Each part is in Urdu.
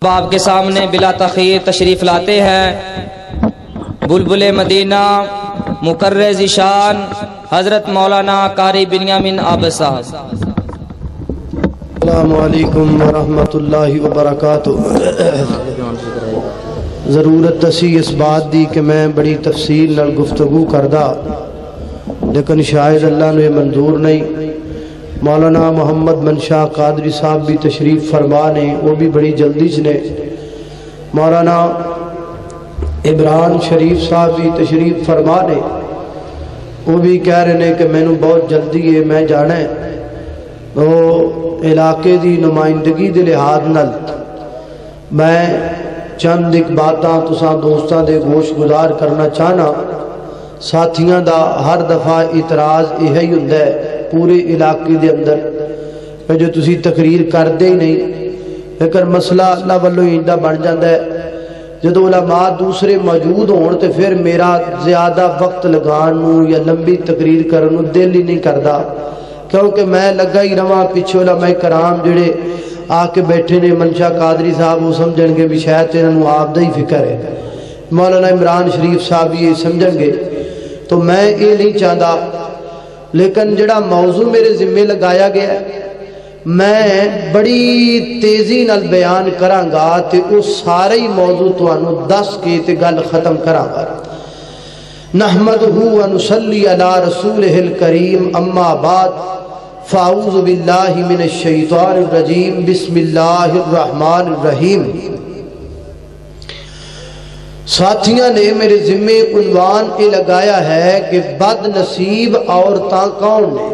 آپ کے سامنے بلا تخیر تشریف لاتے ہیں بلبل مدینہ مقرر ذیشان حضرت مولانا قاری بنیامین عابد صاحب۔ السلام علیکم ورحمۃ اللہ وبرکاتہ۔ ضرورت اسی اس بات دی کہ میں بڑی تفصیل نال گفتگو کردہ، لیکن شاید اللہ نے منظور نہیں۔ مولانا محمد منشا قادری صاحب بھی تشریف فرما نے، وہ بھی بڑی جلدی سے نے۔ مولانا عمران شریف صاحب بھی تشریف فرما نے، وہ بھی کہہ رہے ہیں کہ میں نے بہت جلدی ہے، میں جانا ہے۔ وہ علاقے دی نمائندگی دے لحاظ نال میں چند ایک باتاں تساں دوستاں دے گوش گزار کرنا چاہنا۔ ساتھیاں دا ہر دفعہ اعتراض یہی ہوندا ہے پورے علاقے دے اندر کہ جو تسی تقریر کردے ہی نہیں، لیکن مسئلہ اللہ والوں ایندا بن جاندا ہے جدو علماء دوسرے موجود ہون تے پھر میرا زیادہ وقت لگان نو یا لمبی تقریر کرن نو دل ہی نہیں کردا، کیونکہ میں لگا ہی رواں پیچھے علماء کرام جڑے آ کے بیٹھے نے منشا قادری صاحب وہ سمجھن گے بھی شاید انہاں نو آپ دا ہی فکر ہے، مولانا عمران شریف صاحب یہ سمجھن گے، تو میں یہ نہیں چاہتا۔ لیکن جڑا موضوع میرے ذمے لگایا گیا ہے میں بڑی تیزی نال بیان کراں گا تے اس سارے ہی موضوع تانوں دس کے تے گل ختم کراں گا۔ نحمدہ و نصلی علی رسولہ الکریم، اما بعد فاعوذ باللہ من الشیطان الرجیم، بسم اللہ الرحمن الرحیم۔ ساتھیاں نے میرے ذمے عنوان یہ لگایا ہے کہ بد نصیب عورتاں کون نے،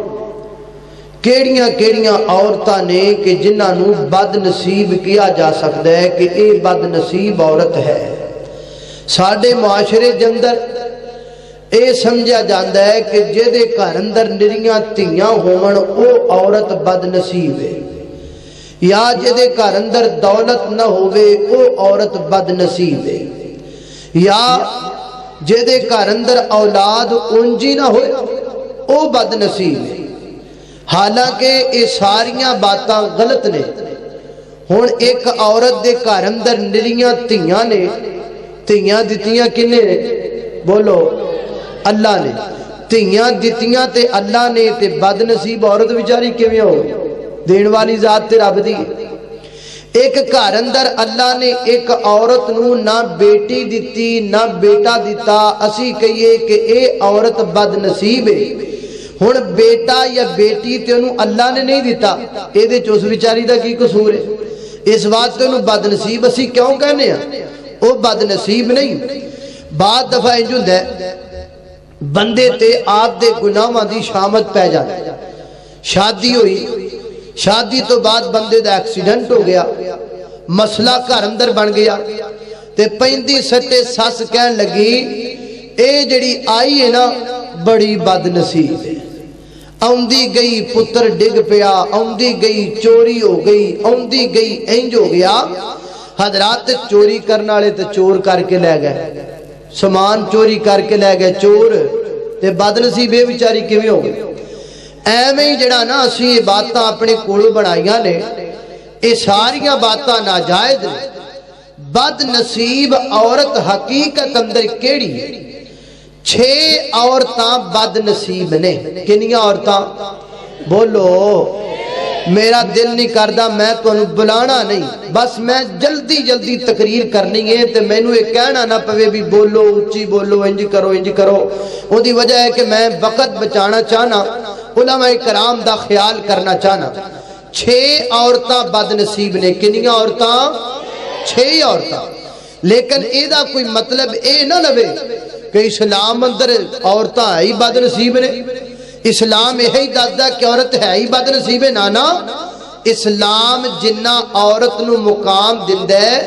کیڑیاں کیڑیاں عورتاں نے کہ جنہاں نو بد نصیب کیا جا سکتا ہے کہ اے بد نصیب عورت ہے۔ ساڈے معاشرے دے اندر اے سمجھا جاندا ہے کہ جدے گھر اندر نریاں تھیاں ہون او عورت بد نصیب ہے، یا جدے گھر اندر دولت نہ ہوئے او عورت بد نصیب ہے، یا جدے گھر اندر اولاد اونجی نہ ہوئے او بد نصیب ہے۔ حالانکہ یہ ساریاں باتاں غلط نے۔ ہن ایک عورت دے گھر اندر نریاں تھیاں نے، تھیاں دتیاں کنے نے؟ بولو، اللہ نے تھیاں دتیاں تے اللہ نے، تے بد نصیب عورت بیچاری کیویں ہو؟ دین والی ذات تے رب دی۔ ایک گھر اندر اللہ نے ایک عورت نو نہ بیٹی دیتی نہ بیٹا دیتا، اسی کہیے کہ اے عورت بد نصیب ہے۔ ہن بیٹا یا بیٹی تے انہوں اللہ نے نہیں دیتا، اے دے چوس بیچاری دا کی قصور ہے؟ اس بات تے انہوں بد نصیب اسی کیوں کہنے ہیں؟ او بد نصیب نہیں۔ بعد دفعہ انجھند ہے بندے تے آپ دے گناہاں دی شامت پہ جاتی، شادی ہوئی، شادی تو بعد بندے دا ایکسیڈنٹ ہو گیا، مسئلہ گھر اندر بن گیا، تے پیندی سٹے ساس کہن لگی اے جڑی آئی ہے نا بڑی بد نصیب ہے، اوندی گئی پتر ڈگ پیا، اوندی گئی چوری ہو گئی، اوندی گئی انج ہو گیا۔ حضرات چوری کرنا والے تے چور کر کے لے گئے، سامان چوری کر کے لے گئے چور، تے بد نصیب اے بیچاری کیویں ہو گئی؟ ایویں ہی جڑا نا اسی یہ باتاں اپنے کولوں بنائیاں نے، یہ ساریاں باتاں ناجائز نے۔ بد نصیب عورت حقیقت اندر کیڑی ہے؟ 6 عورتاں بد نصیب نے۔ کنیاں عورتاں؟ بولو، میرا دل نہیں کردا میں تو بلانا نہیں، بس میں جلدی جلدی تقریر کرنی ہے تے میں نو یہ کہنا نہ پوے بھی بولو اچھی بولو انج کرو۔ وہ دی وجہ ہے کہ میں وقت بچانا چاہنا، علماء کرام دا خیال کرنا چاہنا۔ 6 عورتاں بد نصیب نے۔ کنیاں عورتاں؟ 6 عورتاں۔ لیکن اے دا کوئی مطلب اے نہ لوے کہ اسلام اندر عورتاں ہی بد نصیب نے، اسلام یہی دسدا کہ عورت ہے ہی بد نصیب ہے؟ نانا، اسلام جنہ عورت نو مقام دیندا ہے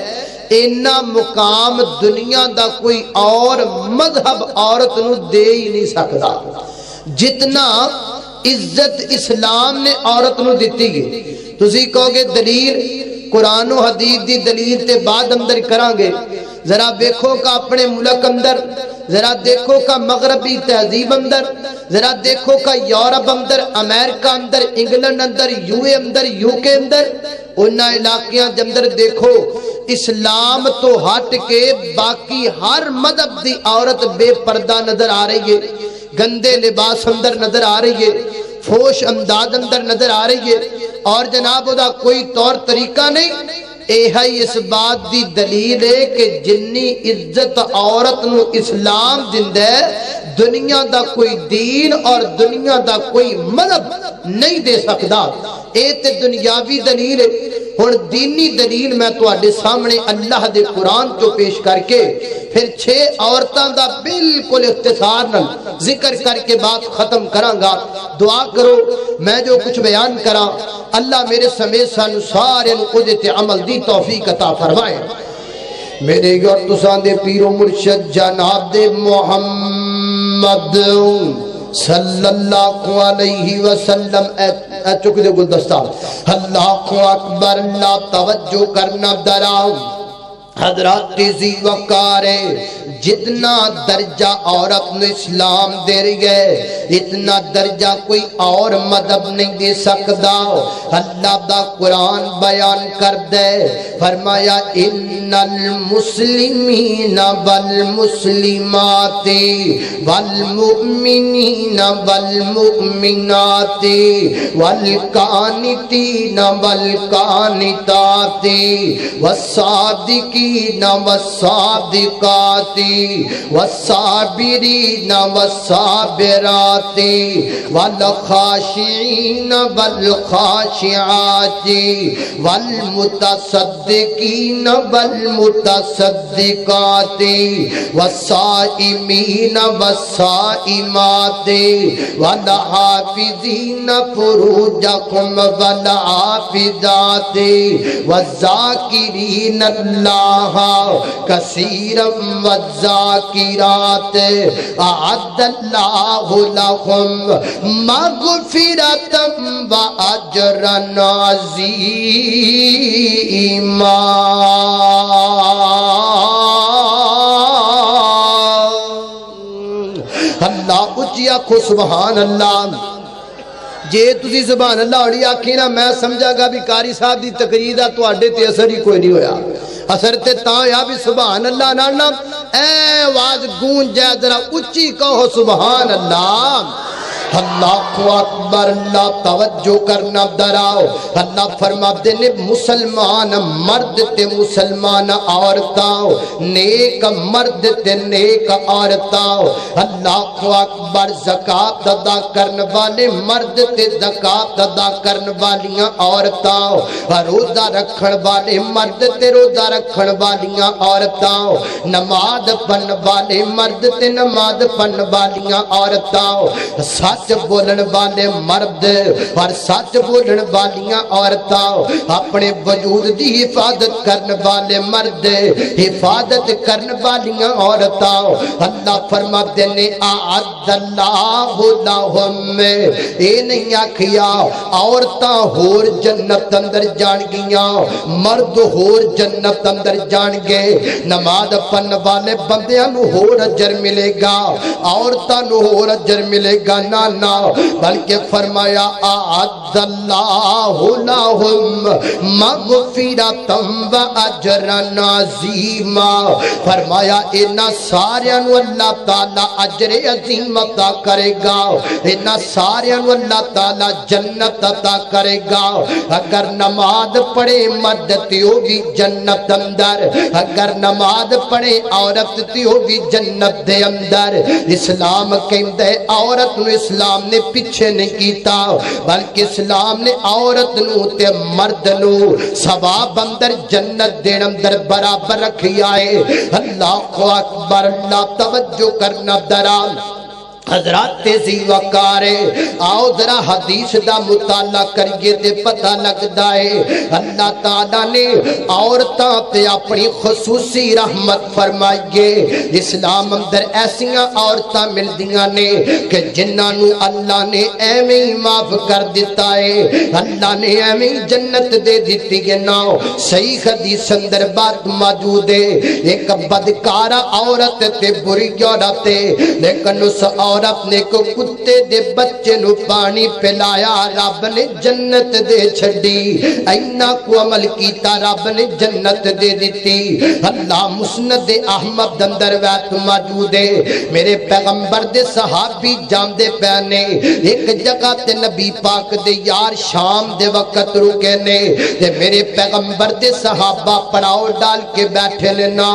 اینا مقام دنیا دا کوئی اور مذہب عورت نو دے ہی نہیں سکتا جتنا عزت اسلام نے عورت نو دیتی گئی۔ تسی کہو گے دلیل قرآن و حدیث دی دلیل تے بعد اندر کران گے، ذرا دیکھو کا اپنے ملک اندر، ذرا دیکھو کا مغربی تہذیب اندر، ذرا دیکھو کا Europe another, America another, England another, you a another, you کے اندر، انہاں علاقیاں دے اندر دیکھو اسلام تو ہٹ کے باقی ہر مذہب دی عورت بے پردہ نظر آ رہی ہے، گندے لباس اندر نظر آ رہی ہے، فوش انداز اندر نظر آ رہی ہے، اور جناب دا کوئی طور طریقہ نہیں۔ ہی اس بات دی دلیل ہے کہ جنی عزت عورت نو اسلام دندا ہے، دنیا دا کوئی دین اور دنیا دا کوئی مذہب نہیں دے سکتا۔ اے تے دنیاوی دلیل ہے۔ ہن دینی دلیل میں تواڈے سامنے اللہ دے قرآن تو پیش کر کے پھر 6 عورتاں دا بالکل اختصار نال ذکر کر کے بات ختم کراں گا۔ دعا کرو میں جو کچھ بیان کراں اللہ میرے سمیت سانو سارے نو اودے تے عمل دی توفیق عطا فرمائے۔ میرے اور تساں دے پیر و مرشد جناب دے محمد صلی اللہ علیہ وسلم اے چک دے گلدستہ اللہ اکبر، اللہ توجہ کرنا دراؤ حضرات زی وقار ہے۔ جتنا درجہ عورت نے اسلام دے رہی ہے اتنا درجہ کوئی اور مذہب نہیں دے سکتا۔ اللہ دا قرآن بیان کر دے، فرمایا ان المسلمین والمسلمات والمؤمنین والمؤمنات والقانتین والقانتات والصادقین والصادقات والصابرین والصابرات والخاشعین والخاشعات والمتصدقین والمتصدقات والصائمین والصائمات والحافظین فروجکم والحافظات والذاکرین اللہ کثیرا والذاکرات اعد اللہ لهم مغفرتا واجرا عظیما۔ اللہ اچھی آکھو سبحان اللہ۔ جے تسی سبحان اللہ اڑی آکھی نا میں سمجھا گا بھی قاری صاحب دی تقریر دا تو اڈے تے اثر ہی کوئی نہیں ہویا۔ اثر تے تاں یا بھی سبحان اللہ نانا اے آواز گونج جائے ذرا اچھی کہو سبحان اللہ۔ اللہ اکبر، اللہ توجہ کرنا دراؤ۔ اللہ فرماتے نے مسلمان مرد تے مسلمان عورتاں، نیک مرد تے نیک عورتاں۔ اللہ اکبر، زکات ادا کرنے والے مرد تے زکات ادا کرنے والیاں عورتاں، روزہ رکھن والے مرد تے روزہ رکھن والیاں عورتاں، نماز پڑھن والے مرد تے نماز پڑھن والیاں عورتاں، سچ بولن والے مرد اور سچ بولن والیاں عورتاں، اپنے وجود دی حفاظت کرنے والے مرد، حفاظت کرنے والیاں عورتاں۔ اللہ فرماتے نے اعد اللہ لہم، اے نہیں آکھیا عورتاں ہور جنت اندر جان گیاں، مرد ہور جنت اندر جان گے، نماز پڑھن والے بندیاں نو ہور اجر ملے گا، عورتاں نو ہور اجر ملے گا، نہ بلکہ فرمایا اعد اللہ لہم مغفرتا واجرا عظیما۔ فرمایا انہاں ساریاں نو اللہ تعالی اجر عظیم عطا کرے گا، انہاں ساریاں نو اللہ تعالی جنت عطا کرے گا۔ اگر نماز پڑھے مرد تے ہوگی جنت اندر، اگر نماز پڑھے عورت تے ہوگی جنت دے اندر۔ اسلام کہندا ہے عورت نو اسلام نے پیچھے نہیں کیتا، بلکہ اسلام نے عورت نو تے مرد نو ثواب اندر جنت دین اندر برابر رکھیا ہے۔ اللہ اکبر، اللہ توجہ کرنا درام حضرات زی وقارے، آؤ ذرا حدیث دا مطالعہ کریے تے پتہ لگدا ہے اللہ تعالیٰ نے عورتاں تے اپنی خصوصی رحمت فرمائیے۔ اسلام اندر ایسیاں عورتاں ملدیاں نے کہ جنہاں نو اللہ نے ایویں ہی معاف کر دیتا ہے، اللہ نے ایویں ہی جنت دے دیتی ہے۔ نا صحیح حدیث اندر بات موجود ہے، ایک بدکارہ عورت تے بری عورت ہے، لیکن اس عورت نے کو کتے دے بچے نو پانی پلایا رب نے جنت دے چھڈی اینا کو عمل کیتا رب نے جنت دے دیتی اللہ مسند احمد اندر ویت موجود ہے میرے پیغمبر دے صحابی جاندے پہنے ایک جگہ تے نبی پاک دے یار شام دے وقت رکے نے تے میرے پیغمبر دے صحابہ پڑاؤ ڈال کے بیٹھے لینا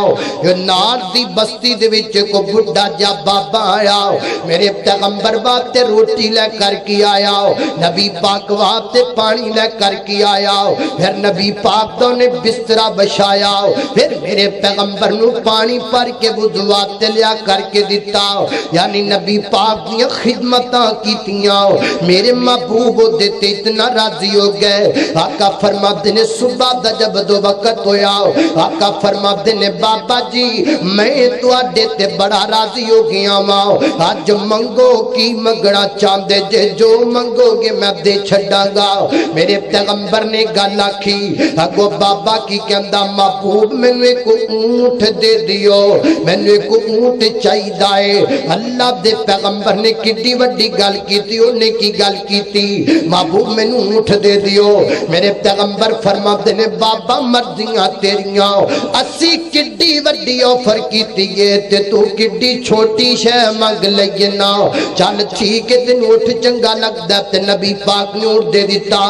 نار دی بستی دے وچ کو بڑھا جا بابا آیا میرے پیغمبر واسطے روٹی لے کر کے آیا نبی پاک واسطے پانی لے کر کے آیا پھر نبی پاک تو نے بسترا بچھایا پھر میرے پیغمبر نو پانی پر کے وضو واسطے لیا کر کے دیتا یعنی نبی پاک دی خدمتاں کیتیاں میرے محبوب دیتے اتنا راضی ہو گئے آقا فرماتے نے صبح دا جب دو وقت ہویا آقا فرماتے نے بابا جی میں تو اڈے تے بڑا راضی ہو گیا ماں آج منگو کی منگنا چاندے جے جو منگو گے میں دے چھڑا گا میرے پیغمبر نے گل آکھی اگو بابا کی کہندا محبوب میں نے کو اونٹ دے دیو میں نے کو اونٹ چاہی دائے اللہ دے پیغمبر نے کڈی وڈی گل کیتی انہیں کی گل کیتی محبوب میں نے اونٹ دے دیو میرے پیغمبر فرماتے نے بابا مرضیاں تیریاں اسی کڈی وڈی آفر کیتی ہے تے تو کڈی چھوٹی شے منگ لئی نا چل ٹھیک ہے تینوں اٹھ چنگا لگدا تے نبی پاک نے اونٹ دے دیتا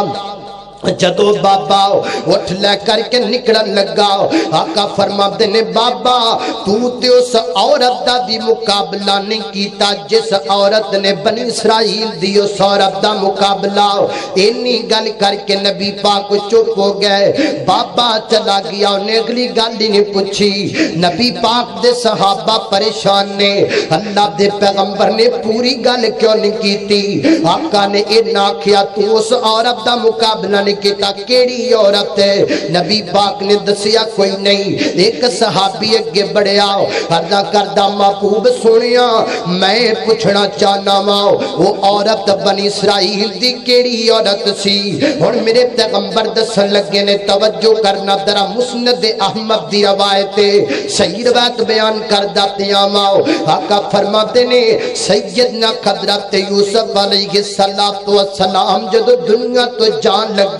جدو بابا اٹھ لے کر کے نکڑن لگا آقا فرماتے نے بابا تو تے اس عورت دا بھی مقابلہ نہیں کیتا جس عورت نے بنی اسرائیل دی اس عورت دا مقابلہ اینی گل کر کے نبی پاک چپ ہو گئے بابا چلا گیا انہیں اگلی گل ہی نہیں پوچھی نبی پاک دے صحابہ پریشان نے اللہ دے پیغمبر نے پوری گل کیوں نہیں کیتی آقا نے اینا کیا تو اس عورت دا مقابلہ کیتا کیڑی عورت ہے نبی پاک نے دسیا کوئی نہیں ایک صحابی اگے بڑھیا عرض کردہ محبوب سنیا میں پوچھنا چاہنا ماں وہ عورت بنی اسرائیل دی کیڑی عورت سی اور میرے پیغمبر دسن لگے نے توجہ کرنا درہ مسند احمد دی روایت صحیح روایت بیان کر داتے ماں آقا فرماتے نے سیدنا حضرت یوسف علیہ السلام جدو دنیا تو جان لگ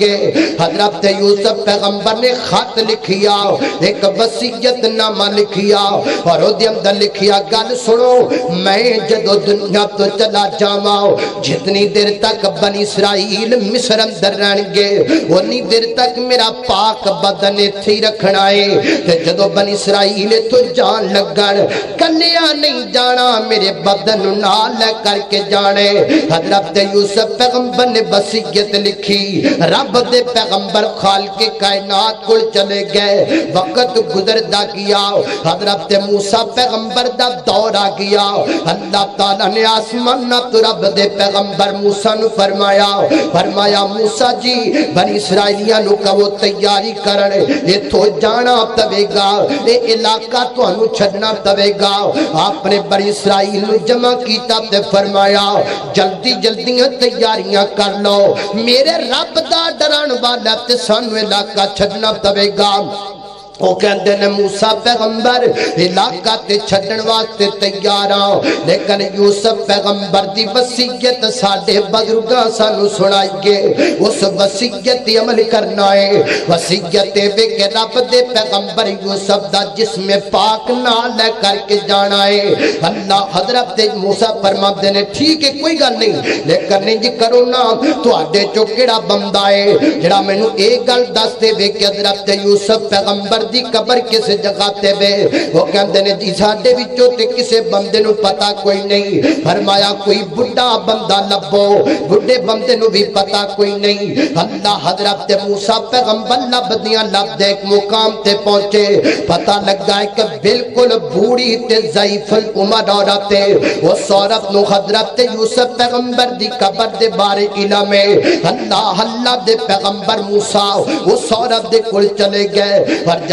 حضرت یوسف پیغمبر نے خط لکھیا ایک وصیت نامہ لکھیا اور وہ اندر لکھیا گل سنو میں جدو دنیا تو چلا جاواں جتنی دیر تک بنی اسرائیل مصر اندر رہن گے اتنی دیر تک میرا پاک بدن تھی رکھنا ہے جدو بنی اسرائیل تو جان لگن کلیا نہیں جانا میرے بدن نال لے کر کے جانے حضرت یوسف پیغمبر نے وصیت لکھی رب دے پیغمبر خالق کائنات کو چلے گئے وقت گزردا گیا حضرت موسیٰ پیغمبر دا دور آ گیا اللہ تعالیٰ نے آسمان تو رب دے پیغمبر موسیٰ نو فرمایا موسیٰ جی بنی اسرائیلیاں نو کہو تیاری کرنے یہ تو جانا پوے گا یہ علاقہ تو انو چھڑنا پوے گا آپ نے بنی اسرائیل نو جمع کیتا تے فرمایا جلدی جلدیاں تیاریاں کر لو میرے رب دا ڈران والا تے سانو علاقہ چھڑنا پوے گا وہ کہندے نے موسیٰ پیغمبر علاقہ تے چھڑن واسطے تیاراں لیکن یوسف پیغمبر دی وصیت ساڈے بزرگاں سانو سنائیے اس وصیت عمل کرنا ہے وصیت وے کہ رب دے پیغمبر یوسف دا جسم پاک نال لے کر کے جانا ہے اللہ حضرت موسیٰ فرماتے نے ٹھیک ہے کوئی گل نہیں لیکن نہیں جی کرو نا تواڈے چوں کیڑا بندہ ہے جڑا مینوں ایک گل دس دے وے کہ حضرت یوسف پیغمبر دی قبر کس جگہ تے بے وہ کہندے نے جی ساڈے وچوں تے کسے بندے نو پتہ کوئی نہیں فرمایا کوئی بڑھا بندہ لبو بڑھے بندے نو بھی پتہ کوئی نہیں اللہ حضرت موسیٰ پیغمبر لبدیاں لب دے ایک مقام تے پہنچے پتہ لگا ہے کہ بالکل بوڑھی تے ضعیف العمر عورت ہے اس عورت نو حضرت یوسف پیغمبر دی قبر دے بارے علم ہے اللہ دے پیغمبر موسیٰ اس عورت دے کول چلے گئے اور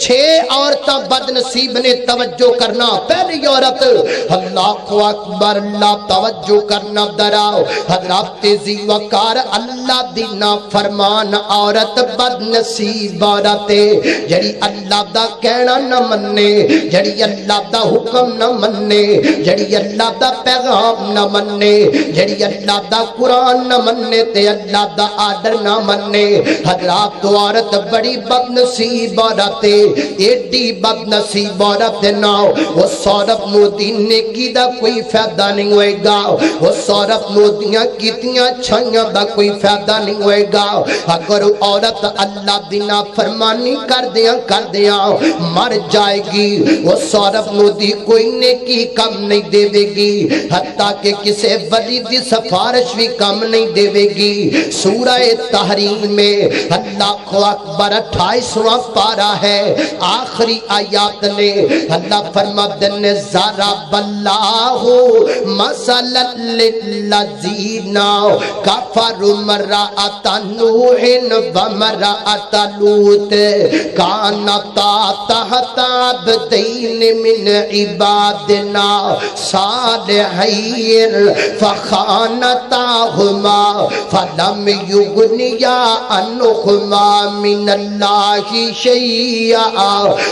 6 عورتاں بد نصیب نے توجہ کرنا پہلی عورت اللہ اکبر اللہ توجہ کرنا دراؤ حضرات تیزی وقار اللہ دینا فرمان عورت بد نصیب عورت جڑی اللہ دا کہنا نہ مننے جڑی اللہ دا حکم نہ مننے جڑی اللہ دا پیغام نہ مننے جڑی اللہ دا قرآن نہ مننے تے اللہ دا آرڈر نہ مننے حضرات تو عورت بڑی بد نصیب عورت ایڈی بد نصیب عورت نہ وہ سورب مودین نے کی دا کوئی فائدہ نہیں ہوئے گا وہ سورب مودیاں کیتیاں چھائیاں دا کوئی فائدہ نہیں ہوئے گا اگر عورت اللہ دینا فرمانی کر دیا مر جائے گی وہ سورب مودی کوئی نیکی کم نہیں دے گی حتیٰ کہ کسے ولی دی سفارش بھی کم نہیں دے گی سورہ تحریم میں اللہ اکبر 28واں پارہ ہے آخری آیات نے اللہ فرماتے ہیں ضرب اللہ مثلا للذین کفروا امرأۃ نوح وامرأۃ لوط کانتا تحت عبدین من عبادنا صالحین فخانتاہما فلم یغنیا عنہما من اللہ شیئا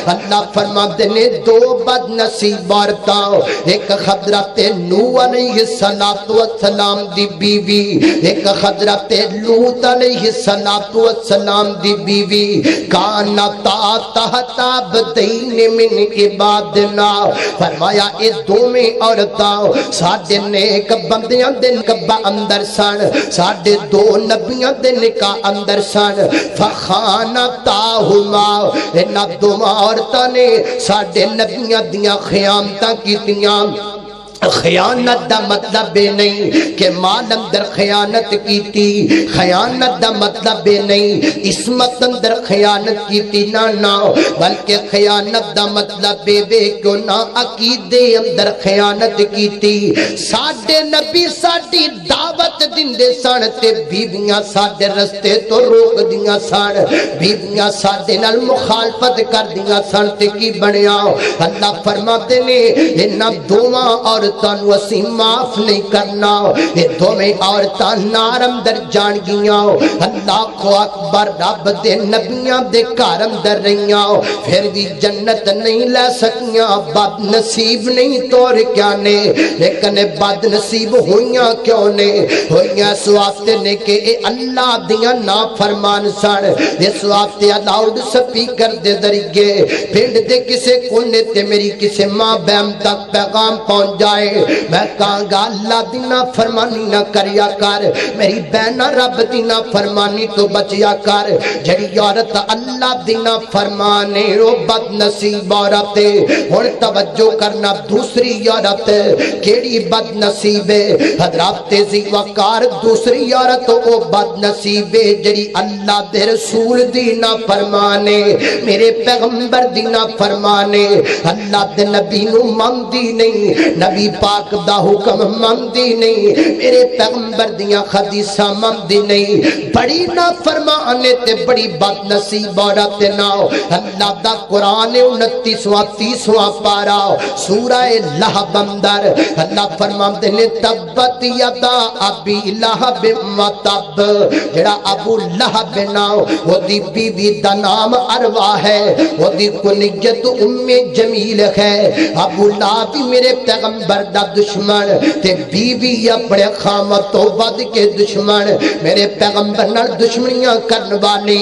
اللہ فرماتے ہیں دو بد نصیب عورتاں ایک حضرت نوح علیہ السلام دی بیوی ایک حضرت لوط علیہ السلام دی بیوی کانتا تحت عبدین من عبادنا فرمایا اے دوویں عورتاں ساڈے نیک بندیاں دے نکاح اندر سن ساڈے دو نبیاں دے نکاح اندر سن فخانتاہما انہاں دوواں عورتاں نے ساڈے نبیاں دیاں خیانتاں کیتیاں خیانت دا مطلب نہیں کہ مال اندر خیانت کیتی خیانت دا مطلب نہیں اسمت اندر خیانت کیتی نہ بلکہ خیانت دا مطلب بے کیوں نہ عقیدے اندر خیانت کیتی ساڈے نبی ساڈی دعوت دیندے سن تے بیویاں ساڈے رستے تو روک دیاں سن بیویاں ساڈے نال مخالفت کر دیاں سن تے کی بنیا اللہ فرماتے نے انہاں دوواں اور عورتوں اسی معاف نہیں کرنا یہ دوویں عورتاں نار اندر جان گیاں اللہ کو اکبر رب دے نبیاں دے گھر اندر رہیاں پھر بھی جنت نہیں لے سکیاں بد نصیب نہیں توڑ کیا نے لیکن بد نصیب ہویاں کیوں نے ہویاں اس واسطے نے کہ اے اللہ دیاں نافرمان سن اس واسطے لاؤڈ سپیکر دے ذریعے پنڈ دے کسے کونے تے میری کسے ماں بہن تک پیغام پہنچ جائے میں کہاں گا اللہ دینا فرمانی نہ کریا کر میری بہنہ رب دینا فرمانی تو بچیا کر جڑی عورت اللہ دینا فرمانے رو بد نصیب عورت اور توجہ کرنا دوسری عورت کیڑی بد نصیب حضرات تیزی وقار دوسری عورت او بد نصیب جڑی اللہ دے رسول دینا فرمانے میرے پیغمبر دینا فرمانے اللہ دے نبی نو مندی نہیں نبی پاک دا حکم مندی نہیں میرے پیغمبر دیاں حدیثاں مندی نہیں بڑی نا فرمانے تے بڑی بد نصیب عورت نہ اللہ دا قرآن 29واں 30واں پارہ سورہ لہب اندر اللہ فرماتے نے تبت یدا ابی لہب و تب جڑا ابو لہب نا وہ دی بیوی دا نام اروا ہے وہ دی کنیت ام جمیل ہے ابو لہب میرے پیغمبر دا دشمن تے بیوی اپنے خامت تو ود کے دشمن میرے پیغمبر نال دشمنیاں کرن والی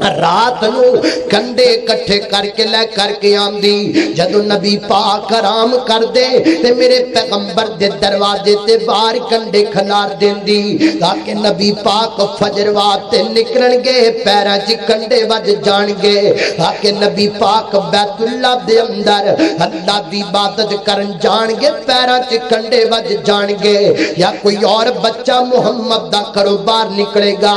رات نو کنڈے کٹھے کر کے لے کر کے آمدی جدو نبی پاک آرام کر دے تے میرے پیغمبر دے دروازے تے باہر کنڈے کھلار دین دی تاکہ نبی پاک فجر واسطے نکلن گے پیراں چ کنڈے وج جان گے تاکہ نبی پاک بیت اللہ دے اندر اللہ دی عبادت کرن جان گے پیراں چ کنڈے وج جان گے یا کوئی اور بچہ محمد دا کاروبار نکلے گا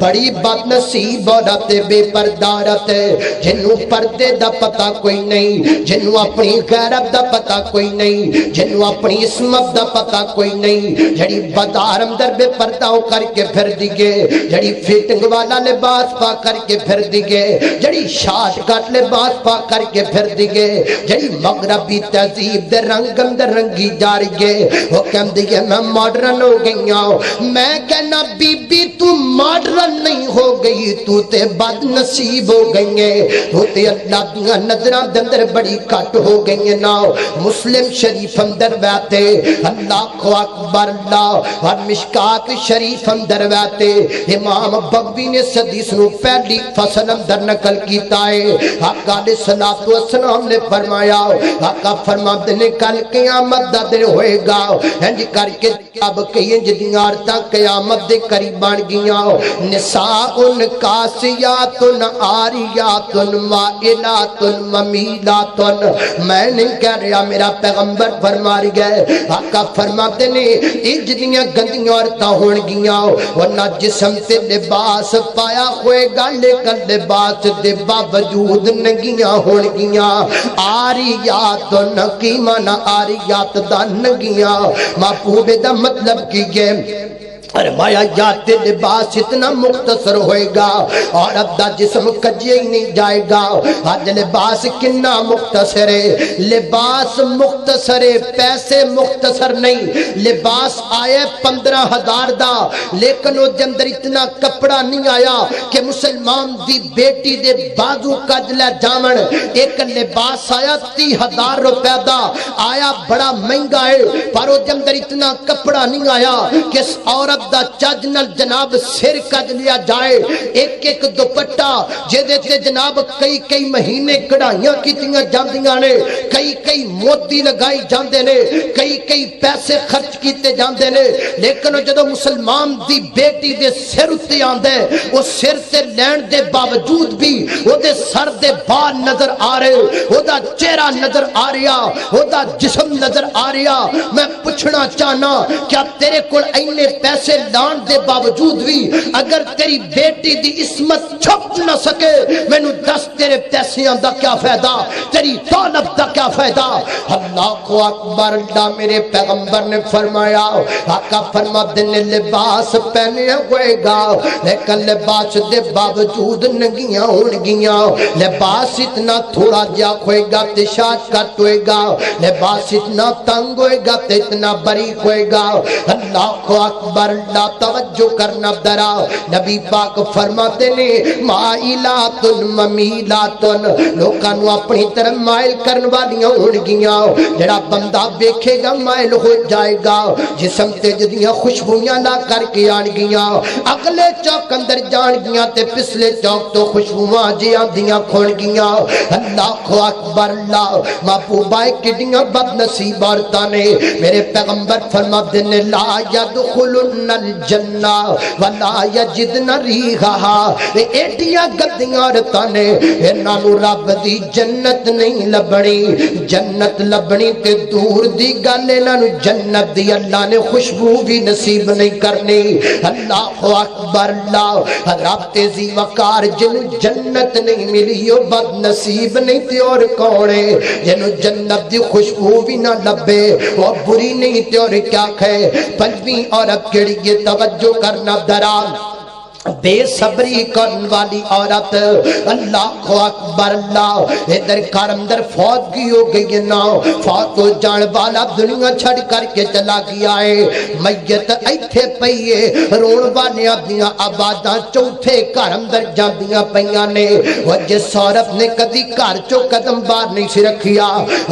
بڑی بد نصیب عورت بے پردہ عورت جنوں پردے دا پتہ کوئی نہیں، جنوں اپنی غیرت دا پتہ کوئی نہیں، جنوں اپنی عصمت دا پتہ کوئی نہیں، جڑی بدارم در بے پردہ کر کے پھر دیگے، جڑی فٹنگ والا لباس پا کر کے پھر دیگے، جڑی شارٹ کٹ لباس پا کر کے پھر دیگے، جڑی مغربی تہذیب دے رنگم در رنگی جا رہی ہے، وہ کہم دیگے میں ماڈرن ہو گئی ہوں۔ میں کہنا بی بی تو ماڈرن نہیں ہو گئی، تو تے بد نصیب ہو گئی ہے، تو تے اللہ دیاں نظراں دے اندر بڑی کٹ ہو گئی ہے نا۔ مسلم شریف اندر بیٹھے اللہ اکبر اللہ، اور مشکات شریف اندر بیٹھے امام بغوی نے اس حدیث نو پہلی فصل اندر نقل کیتا ہے۔ آقا علیہ الصلوۃ والسلام نے فرمایا، آقا فرماتے نے کل قیامت دا دن ہوئے گا، انج کر کے اب کئی جدیاں عورتاں قیامت دے قریب بن گیاں، نساء کاسیات عاریات مائلات ممیلات۔ میں نہیں کہہ رہا، میرا پیغمبر فرما گئے، آقا فرماتے نے یہ جدیاں گندیاں عورتاں ہون گیاں، ورنہ جسم تے لباس پایا ہوئے گا لیکن لباس دے باوجود ننگیاں ہون گیاں۔ آریات کی معنی آریات دا ننگیاں، محبوب دا مطلب کیے فرمایا یاد لباس اتنا مختصر ہوئے گا اور اب دا جسم کجے ہی نہیں جائے گا۔ آج لباس کنا مختصر ہے، لباس مختصر ہے، پیسے مختصر نہیں۔ لباس آئے 15,000 دا لیکن وہ جندر اتنا کپڑا نہیں آیا کہ مسلمان دی بیٹی دے بازو کج لے جامن۔ ایک لباس آیا 30,000 روپے دا، آیا بڑا مہنگا ہے، پر وہ جندر اتنا کپڑا نہیں آیا کہ عورت دا چج نال جناب سر کج لیا جائے۔ ایک ایک دوپٹہ جدے تے جناب کئی کئی مہینے کڑھائیاں کیتیاں جاندیاں نے، کئی کئی موتی لگائی جاندے نے، کئی کئی پیسے خرچ کیتے جاندے نے، لیکن جدو مسلمان دی بیٹی دے سر اتے آندے وہ سر تے لین دے باوجود بھی وہ دے سر دے بال نظر آ رہے، وہ دا چہرہ نظر آ رہا، وہ دا جسم نظر آ رہا۔ میں پوچھنا چاہنا کیا تیرے کول اینے پیسے لان دے باوجود بھی اگر تیری بیٹی دی عصمت چھپ نہ سکے، میں نو دس تیرے پیسیاں دا کیا فائدہ، تیری دولت دا کیا فائدہ۔ اللہ اکبر اللہ، میرے پیغمبر نے فرمایا، آقا فرماتے نے لباس پہنے ہوئے گا لیکن لباس دے باوجود ننگیاں ہون گیاں۔ لباس اتنا تھوڑا جا ہوئے گا تے شارٹ کٹ ہوئے گا، لباس اتنا تنگ ہوئے گا تے اتنا باریک ہوئے گا۔ اللہ اکبر اللہ، توجہ کرنا درا، نبی پاک فرماتے نے مائلات ممیلات، لوکاں نو اپنی طرف مائل کرن والیاں ہون گیاں۔ جڑا بندہ دیکھے گا مائل ہو جائے گا، جسم تے جدیاں خوشبویاں لا کر کے آن گیاں، اگلے چوک اندر جان گیاں تے پچھلے چوک تو خوشبواں جی آندیاں کھول گیاں۔ اللہ اکبر اللہ، محبوبہ کڈیاں بد نصیب عورتاں نے، میرے پیغمبر فرماتے نے لا یدخلن الجنہ ولا یجدن ریحہا، ایڈیاں گدیاں عورتاں نے انہاں نو رب دی جنت نہیں لبنی، جنت لبنی تے دور دی گل، انہاں نو جنت دی اللہ نے خوشبو بھی نصیب نہیں کرنی۔ اللہ اکبر اللہ، رب تیزی وقار جنوں جنت نہیں ملی وہ بد نصیب نہیں تے اور کون ہے؟ جنوں جنت دی خوشبو بھی نہ لبے وہ بری نہیں تے اور کیا کھے؟ پنجویں عورت کیڑی یہ توجہ کرنا درام، بے صبری کرن والی عورت۔ اللہ اکبر اللہ، ادھر گھر اندر فوت کی ہو گئی نا، فوت ہو جان والا دنیا چھڑ کر کے چلا گیا ہے، میت ایتھے پئی ہے، رون والے اپنیاں آباداں چوتھے گھر اندر جاندیاں پیاں نے۔ وہ جس عورت نے کدی گھر چو قدم باہر نہیں سی رکھیا،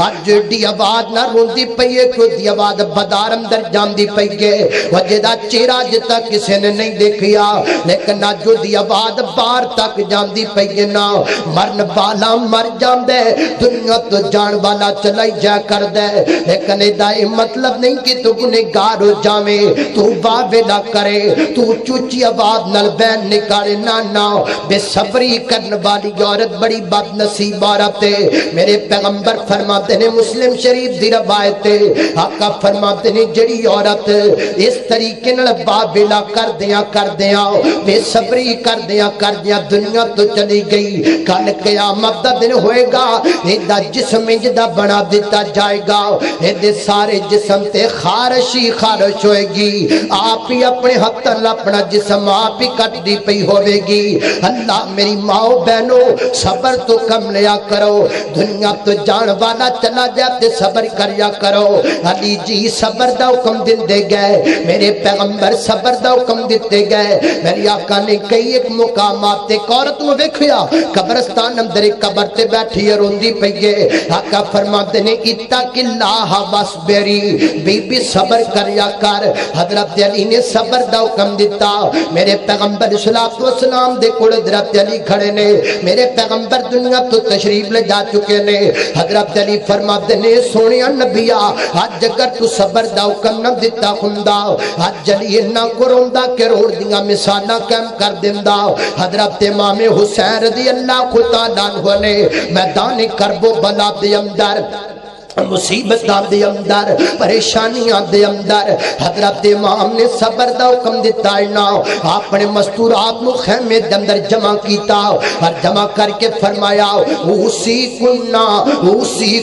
اج دی آواز نہ روندی پئی ہے کہ دی آواز بازار اندر جاندی پئی ہے، وہ جدا چہرہ جتا کسی نے نہیں دیکھیا، لیکن جو دی آواز بار تک جاندی پئی نا، مرن والا مر جاندے، دنیا تو جان والا چلائی جا کر دے، لیکن دائی مطلب نہیں کہ تو گنہگار ہو جاویں، تو واویلا کرے، تو چوچی آواز نال بین نکالے، نا بے صبری کرن والی عورت بڑی بد نصیب عورت ہے۔ میرے پیغمبر فرماتے ہیں، مسلم شریف دی روایت ہے، آقا فرماتے ہیں جڑی عورت اس طریقے نال واویلا کر دیاں بے صبری کردیاں دنیا تو چلی گئی کل قیامت دا دن ہوئے گا ایدہ جسم جدہ بنا دیتا جائے گا ایدے سارے جسم تے خارشی خارش ہوئے گی آپ ہی اپنے حق اللہ اپنا جسم آپ ہی کٹ دی پئی ہوئے گی اللہ میری ماں بہنوں صبر تو کم لیا کرو دنیا تو جان والا چلا جاتے صبر کریا کرو علی جی صبر دا حکم دن دے گئے میرے پیغمبر صبر دا حکم دیتے گئے میری آقا نے کئی ایک مقامات تے عورت میں دیکھیا قبرستان اندر ایک قبر تے بیٹھی ہے روندی پئیے آقا فرماتے نے اتق اللہ واصبری بی بی صبر کریا کر حضرت علی نے صبر دا حکم دیتا میرے پیغمبر صلی اللہ علیہ وسلم دے کول حضرت علی کھڑے نے میرے پیغمبر دنیا تو تشریف لے جا چکے نے حضرت علی فرماتے نے سونیا نبیا آج اگر تو صبر دا حکم نہ دیتا ہوندا آج علی اتنا کروندا کہ روڑ دیاں مثالاں کم کر دیندا حضرت امام حسین رضی اللہ تعالیٰ عنہ نے میدان کرب و بلا دے اندر مصیبت دے اندر پریشانیاں دے اندر حضرت امام نے صبر دا حکم دیتا ہے نا اپنے مستورات نو خیمے دے اندر جمع کیتا اور جمع کر کے فرمایا اوسی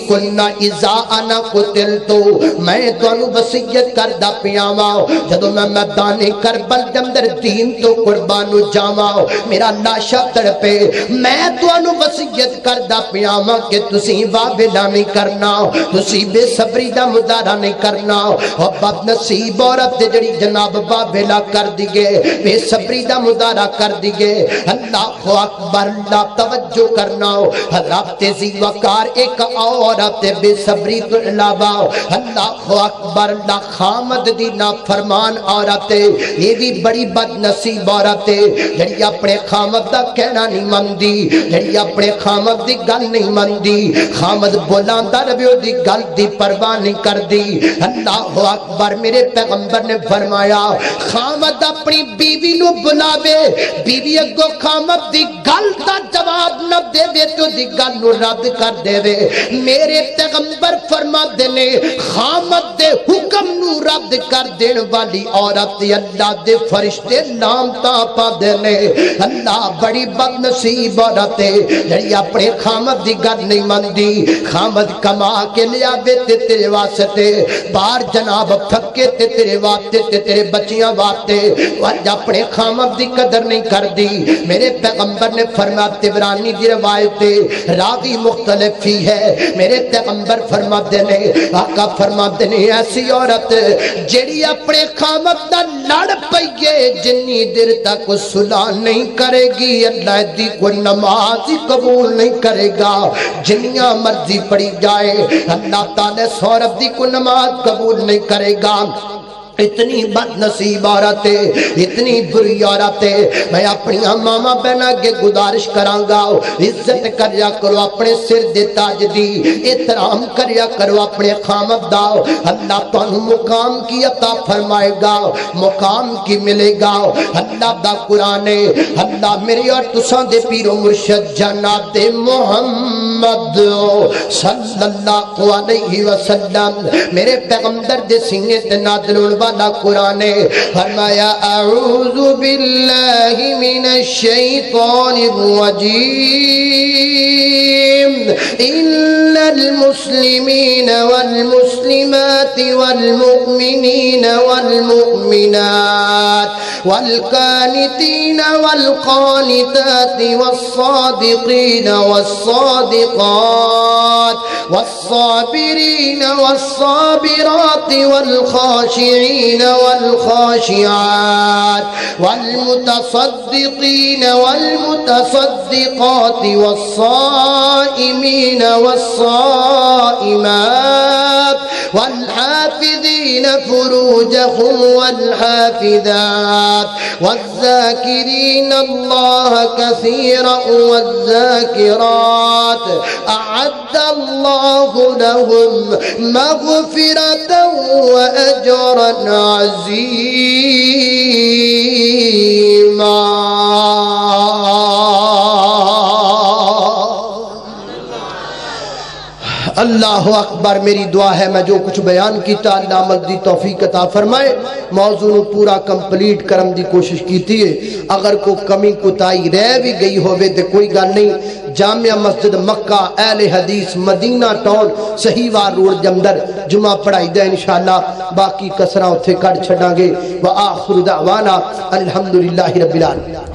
کننا اذا انا قتلتو میں تانوں وصیت کردا پیاواں جدوں میں میدان کربل دے اندر دین تو قربان ہو جاواں میرا لاشا تڑپے میں تانوں وصیت کردا پیاواں کہ تسی واویلا نہیں کرنا تسی بے صبری دا مظاہرہ نہیں کرنا اور بد نصیب عورت جڑی جناب باویلا کر دیگے بے صبری دا مظاہرہ کر دیگے اللہ اکبر اللہ توجہ کرنا حضرت ذی وقار ایک عورت بے صبری تو علاوہ اللہ اکبر اللہ خامد دی نافرمان عورت یہ بھی بڑی بد نصیب عورت جڑی اپنے خامد دا کہنا نہیں مندی جڑی اپنے خامد دی گل نہیں مندی خامد بولاندا رہے دی گل دی پرواہ نہیں کر دی اللہ اکبر میرے پیغمبر نے فرمایا خامد اپنی بیوی نو بلاوے بیوی اگو خامد دی گل دا جواب نہ دے وے تو دی گل نو رد کر دے وے میرے پیغمبر فرما دینے خامد دے حکم نو رد کر دین والی عورت اللہ دے فرشتے نام تا پا دینے اللہ بڑی بد نصیب عورت جڑی اپنے خامد دی گل نہیں مندی خامد کما کے لیا بے تیرے واسطے بار جناب پھکے تیرے واسطے تیرے بچیاں واسطے آج اپنے خامد دی قدر نہیں کر دی میرے پیغمبر نے فرمایا تبرانی دی روایت راوی مختلف ہی ہے میرے پیغمبر فرماتے نے آقا فرماتے نے ایسی عورت جڑی اپنے خامد دا لڑ پئیے جنی دیر تک صلح نہیں کرے گی اللہ دی کوئی نماز قبول نہیں کرے گا جنیاں مرضی پڑی جائے اللہ تعالی سورب دی کو نماز قبول نہیں کرے گا اتنی بد نصیب عورت اتنی بری عورت میں اپنی ماما بہنا کے گزارش کرانگا عزت کریا کرو اپنے سر دے تاج دی احترام کریا کرو اپنے خامد دا اللہ تانوں مقام کی عطا فرمائے گا مقام کی ملے گا اللہ دا قرآن اللہ میرے اور تساں دے پیر و مرشد جناب محمد صلی اللہ علیہ وسلم میرے پیغمبر دے سینے تے نازل والا قرآن فرمایا اعوذ باللہ من الشیطان الرجیم ان المسلمین والمسلمات والمؤمنین والمؤمنات والقانتین والقانتات والصادقین والصادقات والصابرین والصابرات والخاشعین والخاشعات والمتصدقین والمتصدقات والصائمین والصائمات والحافظین فروجهم والحافظات والذاکرین اللہ کثیرا والذاکرات اعد اللہ لهم مغفرة وأجرا عظيما اللہ اکبر. میری دعا ہے میں جو کچھ بیان کیتا اللہ عمل دی توفیق عطا فرمائے. موضوع نو پورا کمپلیٹ کرم دی کوشش کیتی ہے. اگر کو کمی کوتاہی رہ بھی گئی ہوئے تے کوئی گل نہیں. جامعہ مسجد مکہ اہل حدیث مدینہ ٹاؤن صحیح وار روڈ جمدر جمعہ پڑھائی دے انشاءاللہ. باقی کسراں اتھے کٹ چھڈاں گے. وآخر دعوانا الحمدللہ رب العالمین.